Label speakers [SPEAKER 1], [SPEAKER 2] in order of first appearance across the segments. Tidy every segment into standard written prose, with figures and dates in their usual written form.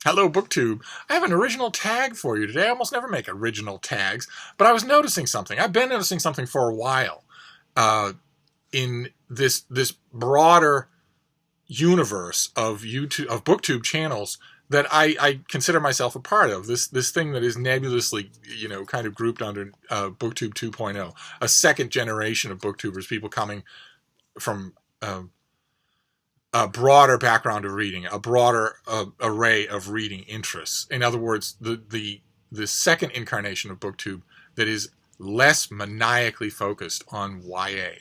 [SPEAKER 1] Hello, BookTube. I have an original tag for you today. I almost never make original tags, but I was noticing something. I've been noticing something for a while in this broader universe of BookTube channels that I consider myself a part of. This thing that is nebulously, kind of grouped under BookTube 2.0, a second generation of BookTubers, people coming from a broader background of reading, a broader array of reading interests. In other words, the second incarnation of BookTube that is less maniacally focused on YA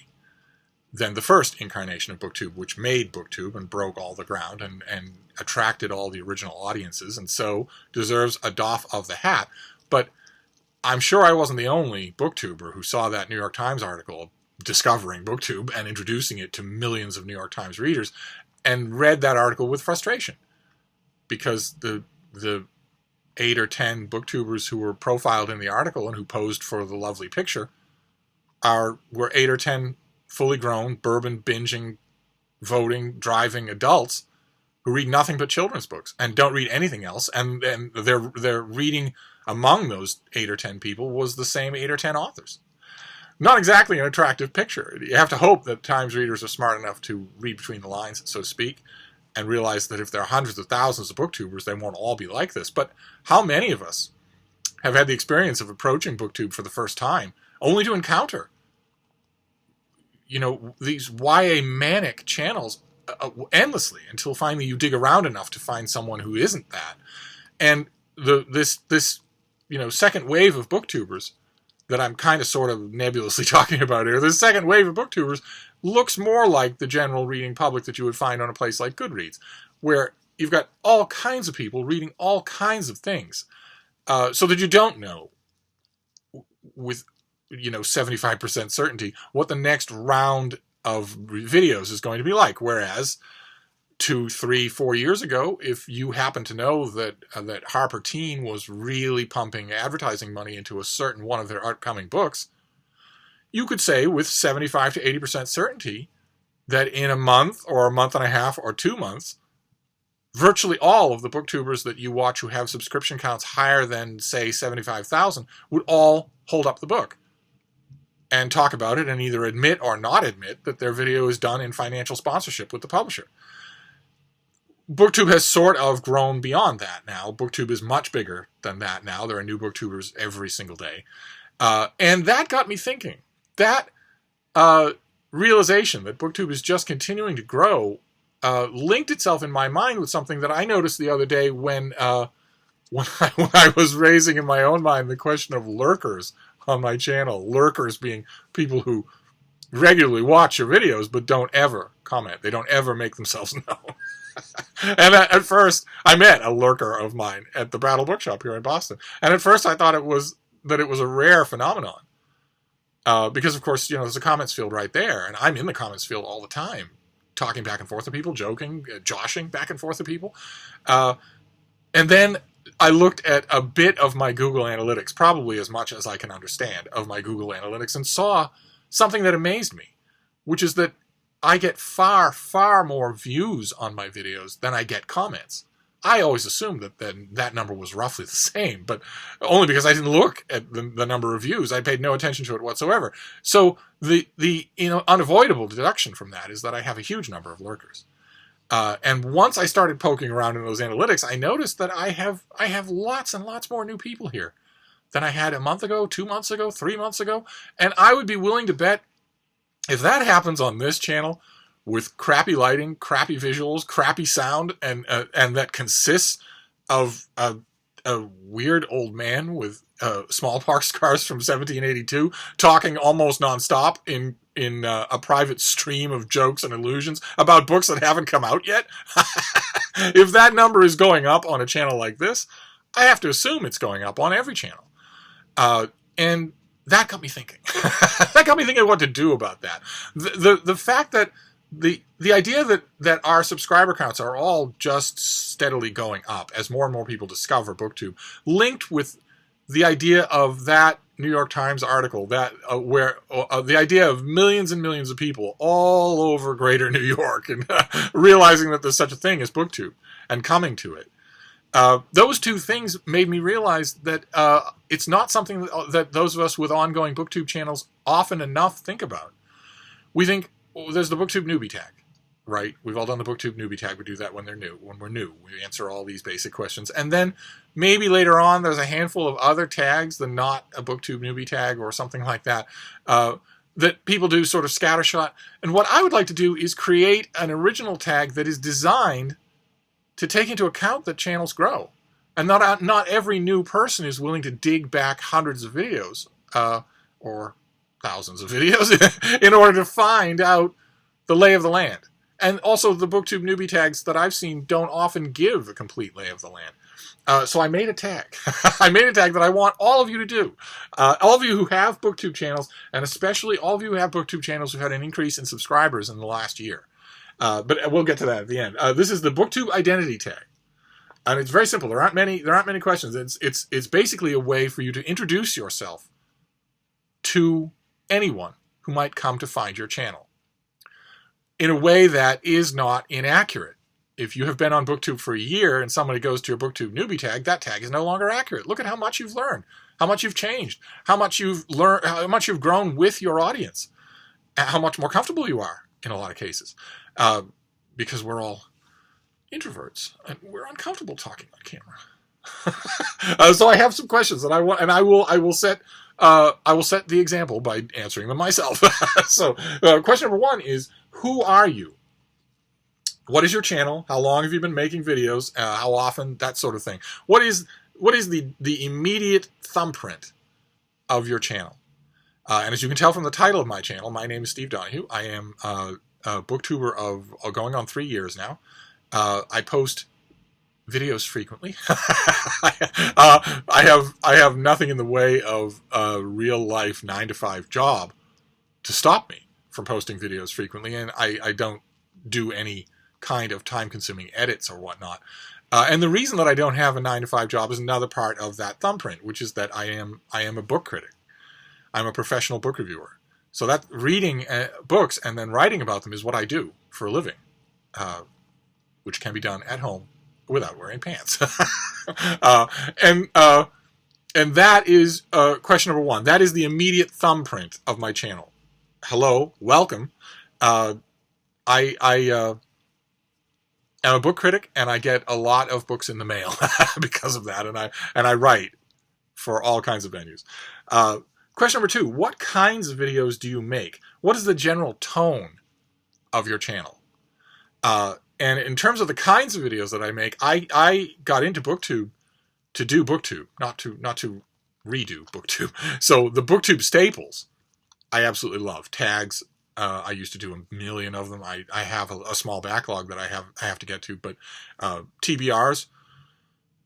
[SPEAKER 1] than the first incarnation of BookTube, which made BookTube and broke all the ground and attracted all the original audiences, and so deserves a doff of the hat. But I'm sure I wasn't the only BookTuber who saw that New York Times article discovering BookTube and introducing it to millions of New York Times readers, and read that article with frustration, because the 8 or 10 BookTubers who were profiled in the article and who posed for the lovely picture were 8 or 10 fully grown, bourbon binging, voting, driving adults who read nothing but children's books and don't read anything else, and their reading among those 8 or 10 people was the same 8 or 10 authors. Not exactly an attractive picture. You have to hope that Times readers are smart enough to read between the lines, so to speak, and realize that if there are hundreds of thousands of BookTubers, they won't all be like this. But how many of us have had the experience of approaching BookTube for the first time, only to encounter, these YA manic channels endlessly, until finally you dig around enough to find someone who isn't that. And this second wave of BookTubers that I'm kind of sort of nebulously talking about here, the second wave of BookTubers looks more like the general reading public that you would find on a place like Goodreads, where you've got all kinds of people reading all kinds of things, so that you don't know with 75% certainty what the next round of videos is going to be like. Whereas 2, 3, 4 years ago, if you happen to know that Harper Teen was really pumping advertising money into a certain one of their upcoming books, you could say with 75 to 80% certainty that in a month or a month and a half or 2 months, virtually all of the BookTubers that you watch who have subscription counts higher than, say, 75,000 would all hold up the book and talk about it and either admit or not admit that their video is done in financial sponsorship with the publisher. BookTube has sort of grown beyond that now. BookTube is much bigger than that now. There are new BookTubers every single day. And that got me thinking. That realization that BookTube is just continuing to grow linked itself in my mind with something that I noticed the other day when I was raising in my own mind the question of lurkers on my channel. Lurkers being people who regularly watch your videos but don't ever comment. They don't ever make themselves known. And at first, I met a lurker of mine at the Battle Bookshop here in Boston. And at first I thought it was a rare phenomenon. Because, of course, there's a comments field right there. And I'm in the comments field all the time, talking back and forth with people, joking, joshing back and forth with people. And then I looked at a bit of my Google Analytics, probably as much as I can understand of my Google Analytics, and saw something that amazed me, which is that I get far, far more views on my videos than I get comments. I always assumed that number was roughly the same, but only because I didn't look at the number of views. I paid no attention to it whatsoever. So the unavoidable deduction from that is that I have a huge number of lurkers. And once I started poking around in those analytics, I noticed that I have lots and lots more new people here than I had a month ago, 2 months ago, 3 months ago. And I would be willing to bet if that happens on this channel with crappy lighting, crappy visuals, crappy sound, and that consists of a weird old man with smallpox scars from 1782 talking almost nonstop in a private stream of jokes and allusions about books that haven't come out yet, if that number is going up on a channel like this, I have to assume it's going up on every channel. And that got me thinking. That got me thinking what to do about that. The fact that the idea that our subscriber counts are all just steadily going up as more and more people discover BookTube, linked with the idea of that New York Times article, that where the idea of millions and millions of people all over greater New York and realizing that there's such a thing as BookTube and coming to it, Those two things made me realize that it's not something that those of us with ongoing BookTube channels often enough think about. We think, well, there's the BookTube newbie tag, right? We've all done the BookTube newbie tag. We do that when they're new. When we're new, we answer all these basic questions. And then maybe later on, there's a handful of other tags, the not a BookTube newbie tag or something like that, that people do sort of scattershot. And what I would like to do is create an original tag that is designed to take into account that channels grow. And not every new person is willing to dig back hundreds of videos or thousands of videos in order to find out the lay of the land. And also the BookTube newbie tags that I've seen don't often give a complete lay of the land. So I made a tag. I made a tag that I want all of you to do. All of you who have BookTube channels, and especially all of you who have BookTube channels who had an increase in subscribers in the last year. But we'll get to that at the end. This is the BookTube Identity Tag. And it's very simple. There aren't many questions. It's basically a way for you to introduce yourself to anyone who might come to find your channel in a way that is not inaccurate. If you have been on BookTube for a year and somebody goes to your BookTube newbie tag, that tag is no longer accurate. Look at how much you've learned, how much you've changed, how much you've learned, how much you've grown with your audience, and how much more comfortable you are in a lot of cases. Because we're all introverts and we're uncomfortable talking on camera. So I have some questions that I will set the example by answering them myself. So question number one is, who are you? What is your channel? How long have you been making videos? How often? That sort of thing. What is the immediate thumbprint of your channel? And as you can tell from the title of my channel, my name is Steve Donahue. I am a booktuber of going on 3 years now. I post videos frequently. I have nothing in the way of a real life 9-to-5 job to stop me from posting videos frequently, and I don't do any kind of time-consuming edits or whatnot. And the reason that I don't have a 9-to-5 job is another part of that thumbprint, which is that I am a book critic. I'm a professional book reviewer. So that reading books and then writing about them is what I do for a living, which can be done at home without wearing pants. And that is question number one. That is the immediate thumbprint of my channel. Hello, welcome. I'm a book critic, and I get a lot of books in the mail because of that, and I write for all kinds of venues. Question number two, what kinds of videos do you make? What is the general tone of your channel? And in terms of the kinds of videos that I make, I got into BookTube to do BookTube, not to redo BookTube. So the BookTube staples, I absolutely love. Tags, I used to do a million of them. I have a small backlog that I have to get to, but TBRs,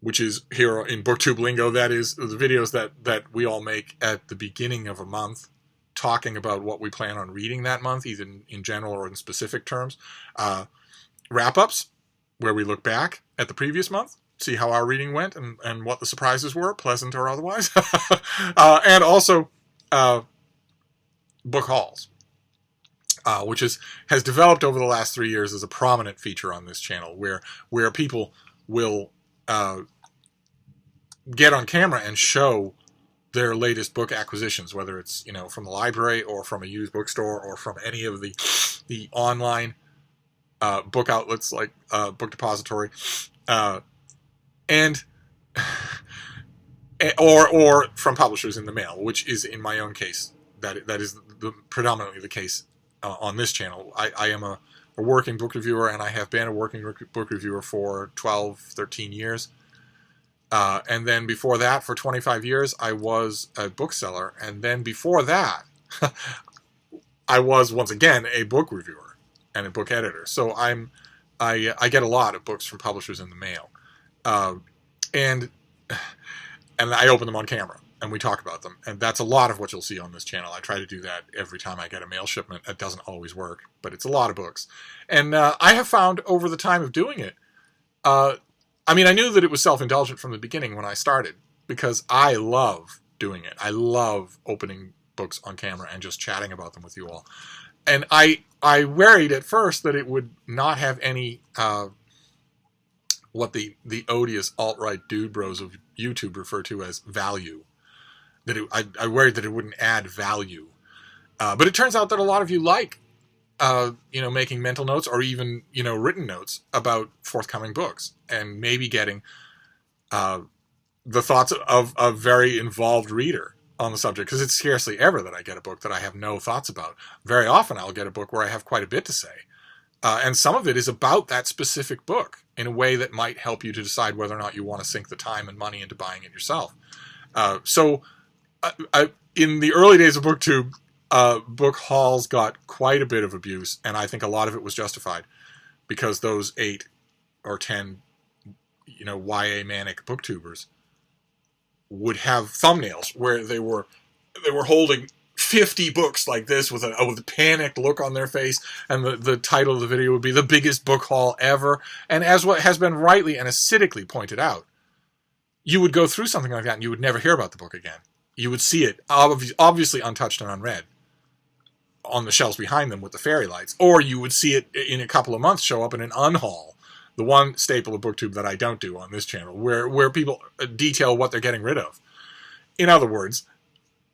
[SPEAKER 1] which is here in BookTube lingo, that is the videos that we all make at the beginning of a month, talking about what we plan on reading that month, either in general or in specific terms. Wrap-ups, where we look back at the previous month, see how our reading went and what the surprises were, pleasant or otherwise. And also book hauls, which has developed over the last 3 years as a prominent feature on this channel, where people will get on camera and show their latest book acquisitions, whether it's from the library or from a used bookstore or from any of the online book outlets like Book Depository, and or from publishers in the mail, which is in my own case that is predominantly the case on this channel. I am a working book reviewer, and I have been a working book reviewer for 12, 13 years. And then before that, for 25 years, I was a bookseller. And then before that, I was, once again, a book reviewer and a book editor. So I get a lot of books from publishers in the mail. And I open them on camera, and we talk about them. And that's a lot of what you'll see on this channel. I try to do that every time I get a mail shipment. It doesn't always work, but it's a lot of books. And I have found over the time of doing it, I knew that it was self-indulgent from the beginning when I started, because I love doing it. I love opening books on camera and just chatting about them with you all. And I worried at first that it would not have any what the odious alt-right dude bros of YouTube refer to as value. I worried that it wouldn't add value. But it turns out that a lot of you like, making mental notes or even, written notes about forthcoming books, and maybe getting the thoughts of a very involved reader on the subject, because it's scarcely ever that I get a book that I have no thoughts about. Very often I'll get a book where I have quite a bit to say. And some of it is about that specific book in a way that might help you to decide whether or not you want to sink the time and money into buying it yourself. In the early days of BookTube, book hauls got quite a bit of abuse, and I think a lot of it was justified, because those 8 or 10, YA manic booktubers would have thumbnails where they were holding 50 books like this with a panicked look on their face, and the title of the video would be the biggest book haul ever. And as what has been rightly and acidically pointed out, you would go through something like that and you would never hear about the book again. You would see it obviously untouched and unread on the shelves behind them with the fairy lights, or you would see it in a couple of months show up in an unhaul, the one staple of BookTube that I don't do on this channel, where people detail what they're getting rid of. In other words,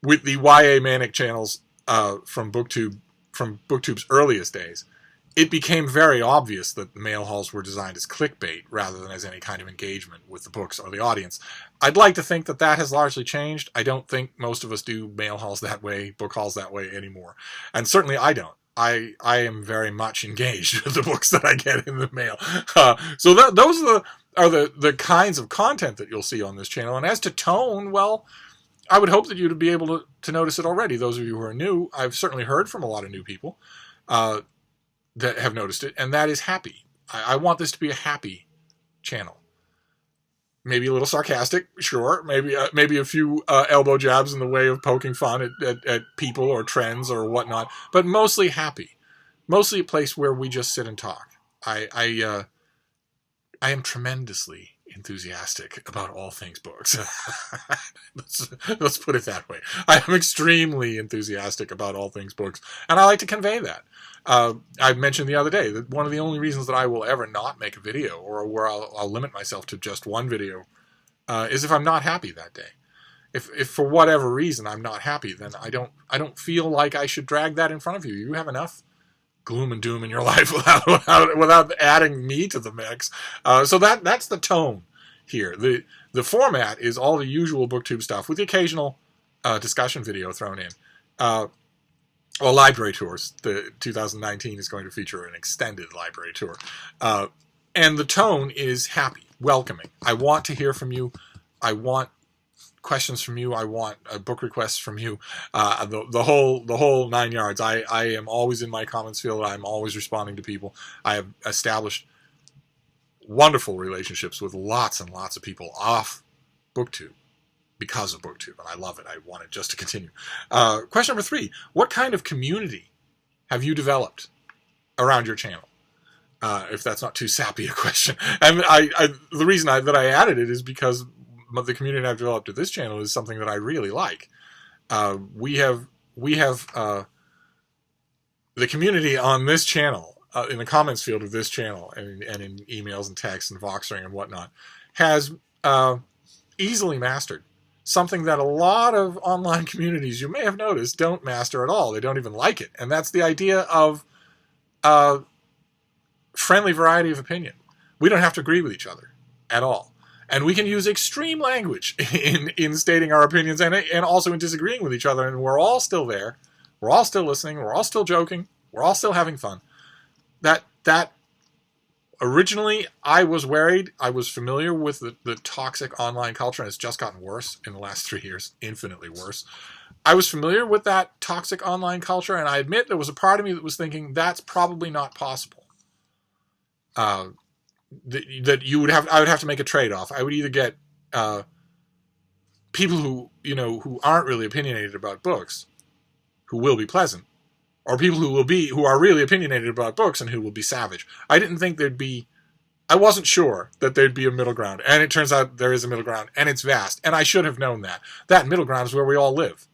[SPEAKER 1] with the YA manic channels from BookTube's earliest days, it became very obvious that the mail hauls were designed as clickbait rather than as any kind of engagement with the books or the audience. I'd like to think that has largely changed. I don't think most of us do mail hauls that way, book hauls that way anymore. And certainly I don't. I am very much engaged with the books that I get in the mail. So those are the kinds of content that you'll see on this channel. And as to tone, well, I would hope that you'd be able to notice it already. Those of you who are new, I've certainly heard from a lot of new people that have noticed it, and that is happy. I want this to be a happy channel. Maybe a little sarcastic, sure. Maybe a few elbow jabs in the way of poking fun at people or trends or whatnot, but mostly happy. Mostly a place where we just sit and talk. I am tremendously enthusiastic about all things books. Let's put it that way. I am extremely enthusiastic about all things books, and I like to convey that. I mentioned the other day that one of the only reasons that I will ever not make a video, or where I'll limit myself to just one video, is if I'm not happy that day. If for whatever reason I'm not happy, then I don't feel like I should drag that in front of you. You have enough gloom and doom in your life without adding me to the mix. So that's the tone here. The format is all the usual BookTube stuff with the occasional discussion video thrown in. Well, library tours. The 2019 is going to feature an extended library tour. And the tone is happy, welcoming. I want to hear from you. I want questions from you. I want book requests from you. The whole 9 yards. I am always in my comments field. I'm always responding to people. I have established wonderful relationships with lots and lots of people off BookTube because of BookTube, and I love it. I want it just to continue. Question number 3: what kind of community have you developed around your channel? If that's not too sappy a question, and the reason that I added it is because the community I've developed to this channel is something that I really like. We have the community on this channel, in the comments field of this channel, and in emails and texts and Voxering and whatnot, has easily mastered something that a lot of online communities, you may have noticed, don't master at all. They don't even like it. And that's the idea of friendly variety of opinion. We don't have to agree with each other at all. And we can use extreme language in stating our opinions and also in disagreeing with each other. And we're all still there. We're all still listening. We're all still joking. We're all still having fun. That originally, I was worried. I was familiar with the toxic online culture, and it's just gotten worse in the last 3 years, infinitely worse. I was familiar with that toxic online culture, and I admit there was a part of me that was thinking that's probably not possible. That I would have to make a trade-off. I would either get people who aren't really opinionated about books, who will be pleasant, or people who are really opinionated about books and who will be savage. I didn't think I wasn't sure that there'd be a middle ground, and it turns out there is a middle ground, and it's vast, and I should have known that. That middle ground is where we all live.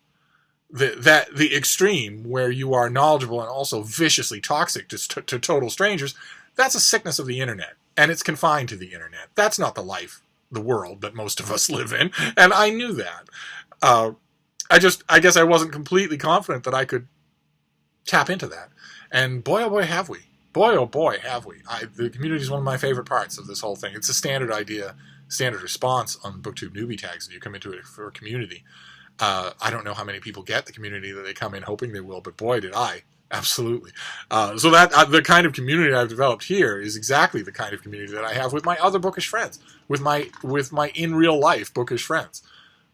[SPEAKER 1] The extreme where you are knowledgeable and also viciously toxic to total strangers, That's a sickness of the internet, and it's confined to the internet. That's not the world that most of us live in, and I knew that. I guess I wasn't completely confident that I could tap into that. And boy, oh boy, have we. Boy, oh boy, have we. The community is one of my favorite parts of this whole thing. It's a standard idea, standard response on BookTube newbie tags. If you come into it for a community, I don't know how many people get the community that they come in hoping they will, but boy, did I. Absolutely. So that the kind of community I've developed here is exactly the kind of community that I have with my other bookish friends, with my in real life bookish friends,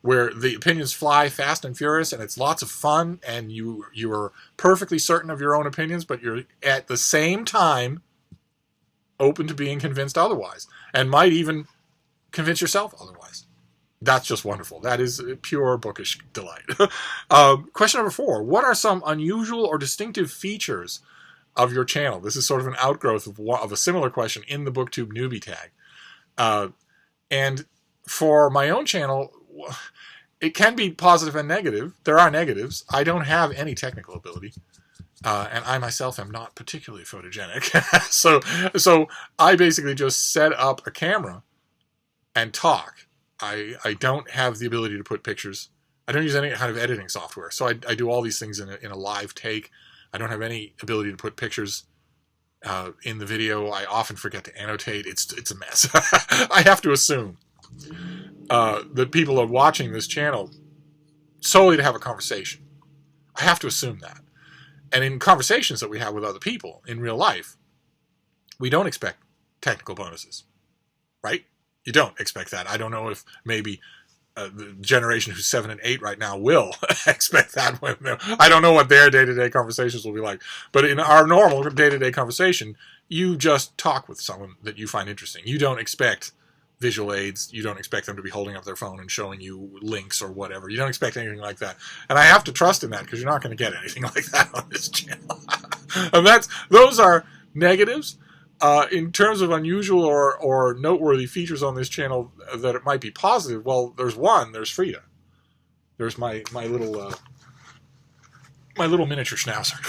[SPEAKER 1] where the opinions fly fast and furious, and it's lots of fun, and you are perfectly certain of your own opinions, but you're at the same time open to being convinced otherwise, and might even convince yourself otherwise. That's just wonderful. That is pure bookish delight. Question number 4. What are some unusual or distinctive features of your channel? This is sort of an outgrowth of a similar question in the BookTube newbie tag. And for my own channel, it can be positive and negative. There are negatives. I don't have any technical ability. And I myself am not particularly photogenic. So I basically just set up a camera and talk. I don't have the ability to put pictures. I don't use any kind of editing software. So I do all these things in a live take. I don't have any ability to put pictures in the video. I often forget to annotate. It's a mess. I have to assume that people are watching this channel solely to have a conversation. I have to assume that. And in conversations that we have with other people in real life, we don't expect technical bonuses, right? You don't expect that. I don't know if maybe the generation who's 7 and 8 right now will expect that. I don't know what their day-to-day conversations will be like. But in our normal day-to-day conversation, you just talk with someone that you find interesting. You don't expect visual aids. You don't expect them to be holding up their phone and showing you links or whatever. You don't expect anything like that. And I have to trust in that because you're not going to get anything like that on this channel. And those are negatives. In terms of unusual or noteworthy features on this channel that it might be positive, well, there's Frida. There's my little miniature schnauzer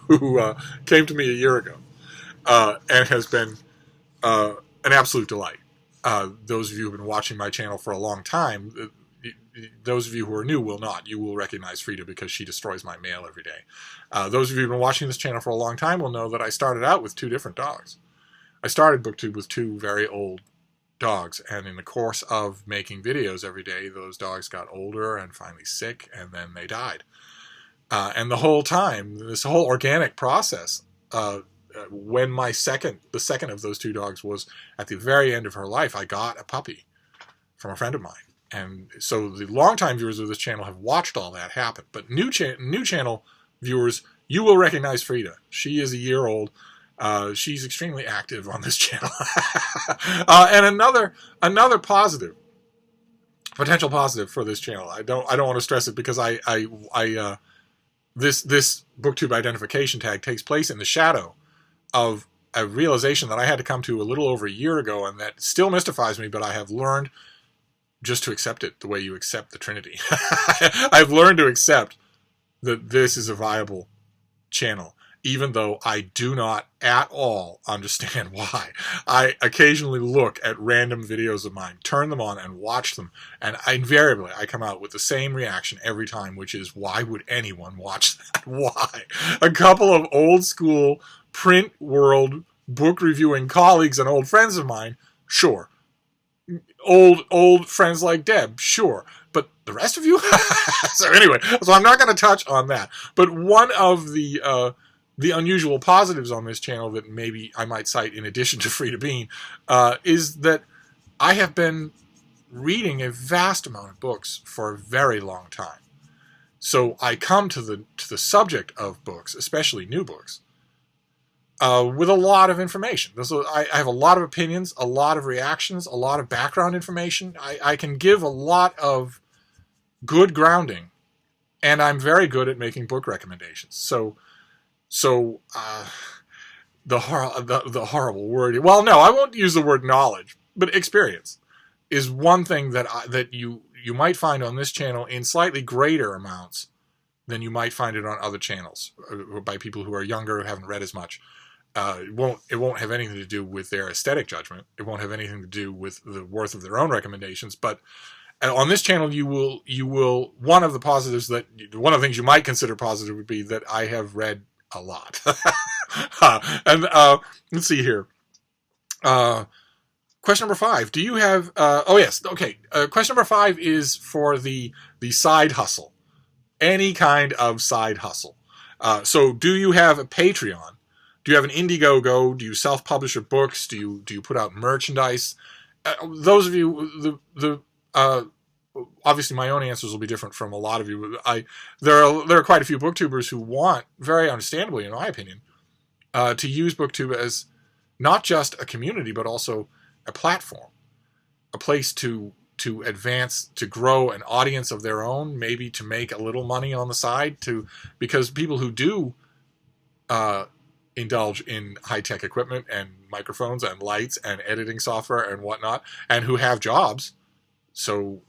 [SPEAKER 1] who came to me a year ago and has been an absolute delight. Those of you who have been watching my channel for a long time, those of you who are new will not. You will recognize Frida because she destroys my mail every day. Those of you who have been watching this channel for a long time will know that I started out with 2 different dogs. I started BookTube with 2 very old dogs, and in the course of making videos every day, those dogs got older and finally sick, and then they died. And the whole time, this whole organic process, when the second of those 2 dogs was at the very end of her life, I got a puppy from a friend of mine. And so the longtime viewers of this channel have watched all that happen. But new channel viewers, you will recognize Frida. She is a year old. She's extremely active on this channel. And another positive, potential positive for this channel. I don't want to stress it because this BookTube identification tag takes place in the shadow of a realization that I had to come to a little over a year ago, and that still mystifies me, but I have learned just to accept it the way you accept the Trinity. I've learned to accept that this is a viable channel, even though I do not at all understand why. I occasionally look at random videos of mine, turn them on and watch them, and invariably I come out with the same reaction every time, which is, why would anyone watch that? Why? A couple of old school print world book reviewing colleagues and old friends of mine, sure. Old friends like Deb, sure. But the rest of you? So anyway, so I'm not going to touch on that. But one of the unusual positives on this channel that maybe I might cite in addition to Frida Bean is that I have been reading a vast amount of books for a very long time. So I come to the subject of books, especially new books, with a lot of information. I have a lot of opinions, a lot of reactions, a lot of background information. I can give a lot of good grounding, and I'm very good at making book recommendations. So the horrible word. Well, no, I won't use the word knowledge, but experience is one thing that you might find on this channel in slightly greater amounts than you might find it on other channels by people who are younger, who haven't read as much. It won't have anything to do with their aesthetic judgment. It won't have anything to do with the worth of their own recommendations. But on this channel, you will one of the things you might consider positive would be that I have read a lot. And let's see here. Question number 5. Do you have? Oh yes. Okay. Question number 5 is for the side hustle. Any kind of side hustle. So do you have a Patreon? Do you have an Indiegogo? Do you self-publish your books? Do you put out merchandise? Those of you, obviously my own answers will be different from a lot of you. There are quite a few booktubers who want, very understandably in my opinion, to use BookTube as not just a community but also a platform, a place to advance, to grow an audience of their own, maybe to make a little money on the side, because people who do indulge in high-tech equipment and microphones and lights and editing software and whatnot, and who have jobs, so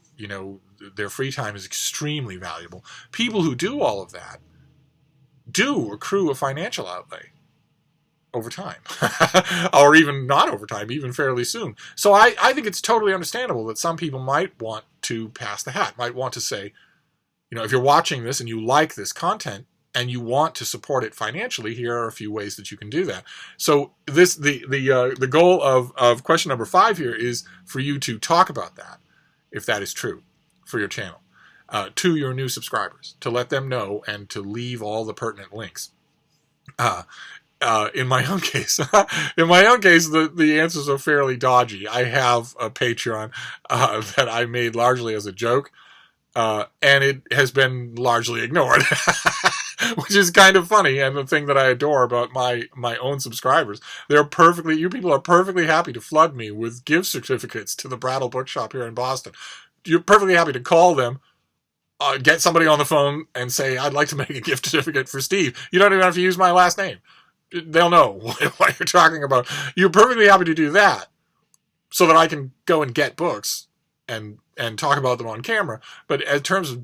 [SPEAKER 1] their free time is extremely valuable. People who do all of that do accrue a financial outlay over time, or even not over time, even fairly soon. So I think it's totally understandable that some people might want to pass the hat, might want to say, if you're watching this and you like this content and you want to support it financially, here are a few ways that you can do that. So the goal of question number 5 here is for you to talk about that, if that is true, for your channel, to your new subscribers, to let them know and to leave all the pertinent links. In my own case, the answers are fairly dodgy. I have a Patreon that I made largely as a joke, and it has been largely ignored, which is kind of funny. And the thing that I adore about my own subscribers, you people are perfectly happy to flood me with gift certificates to the Brattle Bookshop here in Boston. You're perfectly happy to call them, get somebody on the phone and say, I'd like to make a gift certificate for Steve. You don't even have to use my last name. They'll know what you're talking about. You're perfectly happy to do that so that I can go and get books and talk about them on camera. But in terms of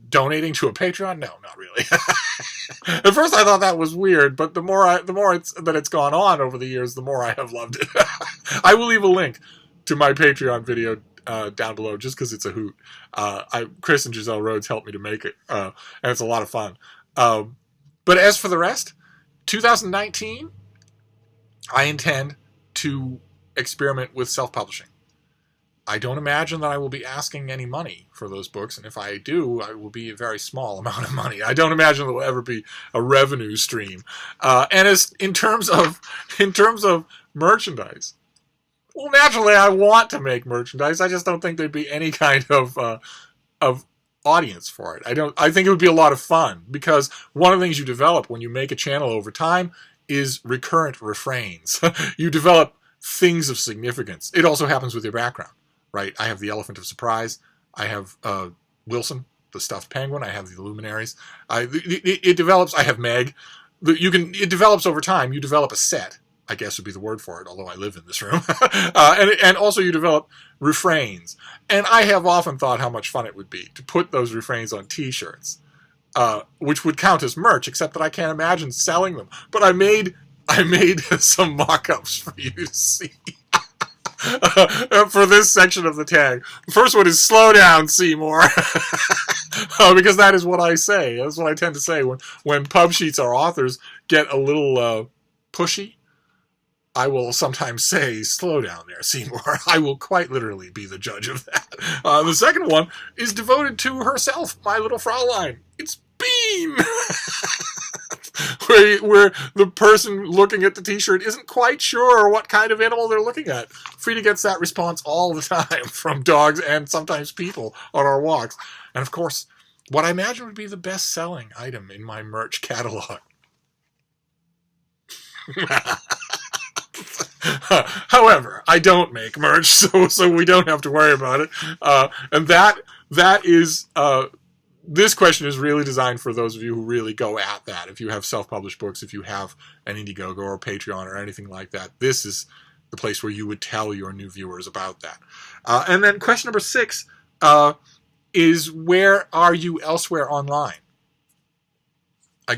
[SPEAKER 1] donating to a Patreon, no, not really. At first I thought that was weird, but the more it's gone on over the years, the more I have loved it. I will leave a link to my Patreon video down below just because it's a hoot. Chris and Giselle Rhodes helped me to make it, and it's a lot of fun. But as for the rest, 2019, I intend to experiment with self-publishing. I don't imagine that I will be asking any money for those books, and if I do, it will be a very small amount of money. I don't imagine there will ever be a revenue stream. And as in terms of merchandise, well, naturally, I want to make merchandise. I just don't think there'd be any kind of audience for it. I think it would be a lot of fun, because one of the things you develop when you make a channel over time is recurrent refrains. You develop things of significance. It also happens with your background, right? I have the Elephant of Surprise. I have Wilson, the stuffed penguin. I have the luminaries. It develops. I have Meg. It develops over time. You develop a set, I guess would be the word for it, although I live in this room. And also you develop refrains. And I have often thought how much fun it would be to put those refrains on t-shirts, which would count as merch, except that I can't imagine selling them. But I made some mock-ups for you to see. For this section of the tag. The first one is "Slow down, Seymour." Because that is what I say. That's what I tend to say when pub sheets or authors get a little pushy. I will sometimes say, "Slow down there, Seymour." I will quite literally be the judge of that. The second one is devoted to herself, my little Fraulein. It's Bean! where the person looking at the t-shirt isn't quite sure what kind of animal they're looking at. Frida gets that response all the time from dogs and sometimes people on our walks. And of course, what I imagine would be the best-selling item in my merch catalog. However, I don't make merch, so we don't have to worry about it. And that is this question is really designed for those of you who really go at that. If you have self-published books, if you have an Indiegogo or Patreon or anything like that, this is the place where you would tell your new viewers about that. And then question number 6 is, where are you elsewhere online?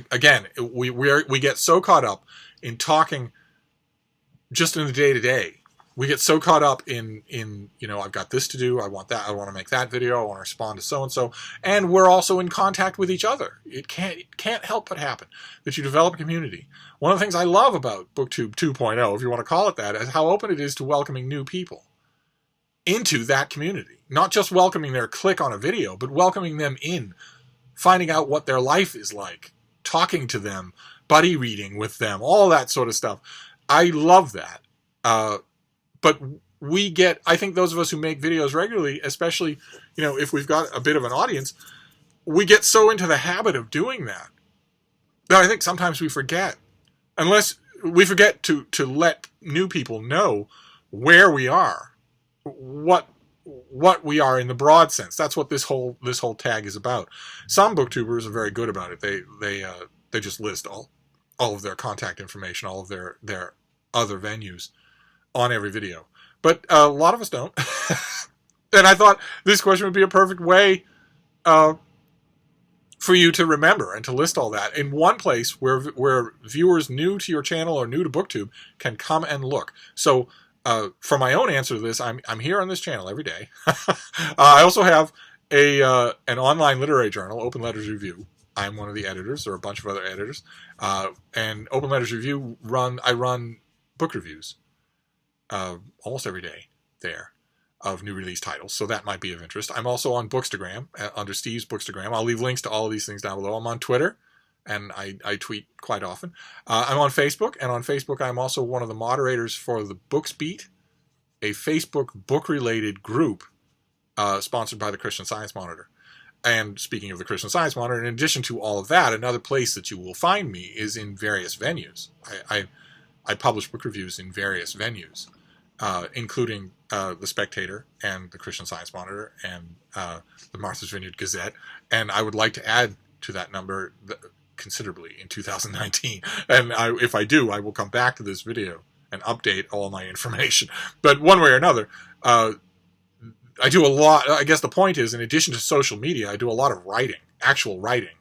[SPEAKER 1] Again, we get so caught up in talking just in the day-to-day. We get so caught up in, you know, I've got this to do, I want that, I want to make that video, I want to respond to so-and-so, and we're also in contact with each other. It can't help but happen that you develop a community. One of the things I love about BookTube 2.0, if you want to call it that, is how open it is to welcoming new people into that community. Not just welcoming their click on a video, but welcoming them in, finding out what their life is like, talking to them, buddy reading with them, all that sort of stuff. I love that. But we get, I think those of us who make videos regularly, especially, you know, if we've got a bit of an audience, we get so into the habit of doing that I think sometimes we forget. Unless we forget to let new people know where we are, what we are in the broad sense. That's what this whole tag is about. Some booktubers are very good about it. They just list all of their contact information, all of their other venues on every video. But a lot of us don't. And I thought this question would be a perfect way for you to remember and to list all that in one place where viewers new to your channel or new to BookTube can come and look. So for my own answer to this, I'm here on this channel every day. I also have an online literary journal, Open Letters Review. I'm one of the editors. There are a bunch of other editors. And Open Letters Review, I run book reviews almost every day there of new release titles, so that might be of interest. I'm also on Bookstagram, under Steve's Bookstagram. I'll leave links to all of these things down below. I'm on Twitter, and I tweet quite often. I'm on Facebook, and on Facebook I'm also one of the moderators for the Books Beat, a Facebook book-related group sponsored by the Christian Science Monitor. And speaking of the Christian Science Monitor, in addition to all of that, another place that you will find me is in various venues. I publish book reviews in various venues, including The Spectator and the Christian Science Monitor and the Martha's Vineyard Gazette. And I would like to add to that number considerably in 2019. And if I do, I will come back to this video and update all my information. But one way or another, I do a lot. I guess the point is, in addition to social media, I do a lot of writing, actual writing,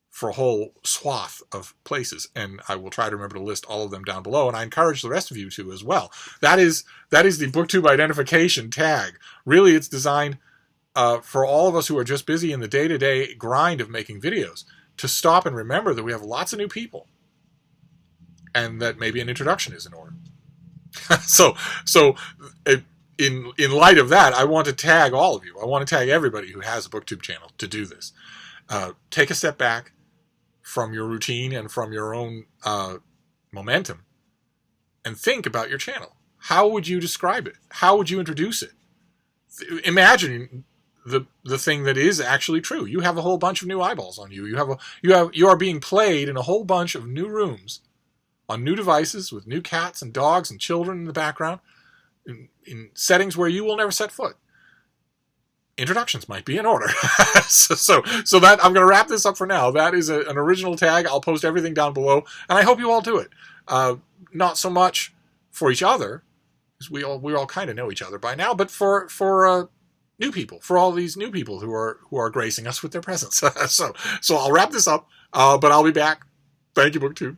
[SPEAKER 1] for a whole swath of places, and I will try to remember to list all of them down below, and I encourage the rest of you to as well. That is the BookTube identification tag. Really, it's designed for all of us who are just busy in the day-to-day grind of making videos to stop and remember that we have lots of new people, and that maybe an introduction is in order. So in light of that, I want to tag all of you. I want to tag everybody who has a BookTube channel to do this. Take a step back from your routine and from your own momentum and think about your channel. How would you describe it? How would you introduce it? Imagine the thing that is actually true. You have a whole bunch of new eyeballs on you. You are being played in a whole bunch of new rooms on new devices with new cats and dogs and children in the background in settings where you will never set foot. Introductions might be in order. so that I'm going to wrap this up for now. That is an original tag. I'll post everything down below, and I hope you all do it. Not so much for each other, because we all kind of know each other by now, but for new people, for all these new people who are gracing us with their presence. So I'll wrap this up, but I'll be back. Thank you, BookTube.